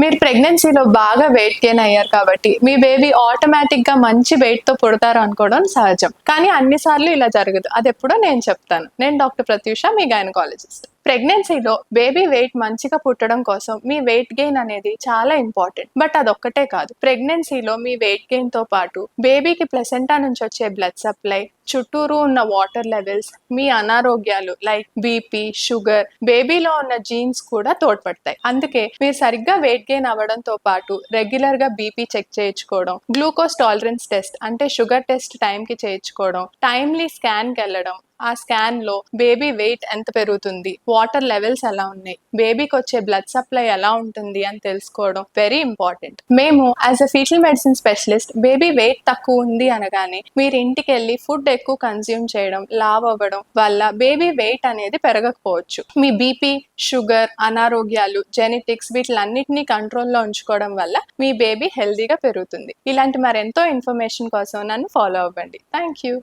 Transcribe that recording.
మీరు ప్రెగ్నెన్సీలో బాగా వెయిట్ గెయిన్ అయ్యారు కాబట్టి మీ బేబీ ఆటోమేటిక్ గా మంచి వెయిట్ తో పుడతారు అనుకోవడం సహజం. కానీ అన్ని సార్లు ఇలా జరగదు. అదెప్పుడో నేను చెప్తాను. నేను డాక్టర్ ప్రత్యూష, మీ గైనకాలజిస్ట్. ప్రెగ్నెన్సీలో బేబీ వెయిట్ మంచిగా పుట్టడం కోసం మీ వెయిట్ గెయిన్ అనేది చాలా ఇంపార్టెంట్. బట్ అదొక్కటే కాదు. ప్రెగ్నెన్సీలో మీ వెయిట్ గెయిన్ తో పాటు బేబీకి ప్లసెంటా నుంచి వచ్చే బ్లడ్ సప్లై, చుట్టూరు ఉన్న వాటర్ లెవెల్స్, మీ అనారోగ్యాలు లైక్ బీపీ, షుగర్, బేబీలో ఉన్న జీన్స్ కూడా తోడ్పడతాయి. అందుకే మీరు సరిగ్గా వెయిట్ గెయిన్ అవ్వడంతో పాటు రెగ్యులర్ గా బీపీ చెక్ చేయించుకోవడం, గ్లూకోజ్ టాలరెన్స్ టెస్ట్ అంటే షుగర్ టెస్ట్ టైంకి చేయించుకోవడం, టైమ్లీ స్కాన్కి వెళ్ళడం, ఆ స్కాన్ లో బేబీ వెయిట్ ఎంత పెరుగుతుంది, వాటర్ లెవెల్స్ ఎలా ఉన్నాయి, బేబీకి వచ్చే బ్లడ్ సప్లై ఎలా ఉంటుంది అని తెలుసుకోవడం వెరీ ఇంపార్టెంట్. మేము as a fetal medicine specialist baby wait తక్కువ ఉంది అనగానే మీరు ఇంటికి వెళ్ళి ఫుడ్ ఎక్కువ కన్స్యూమ్ చేయడం, లావ్ అవ్వడం వల్ల బేబీ వెయిట్ అనేది పెరగకపోవచ్చు. మీ బీపీ, షుగర్, అనారోగ్యాలు, జెనెటిక్స్ వీటిలన్నిటినీ కంట్రోల్లో ఉంచుకోవడం వల్ల మీ బేబీ హెల్దీగా పెరుగుతుంది. ఇలాంటి మరెంతో ఇన్ఫర్మేషన్ కోసం నన్ను ఫాలో అవ్వండి. Thank you.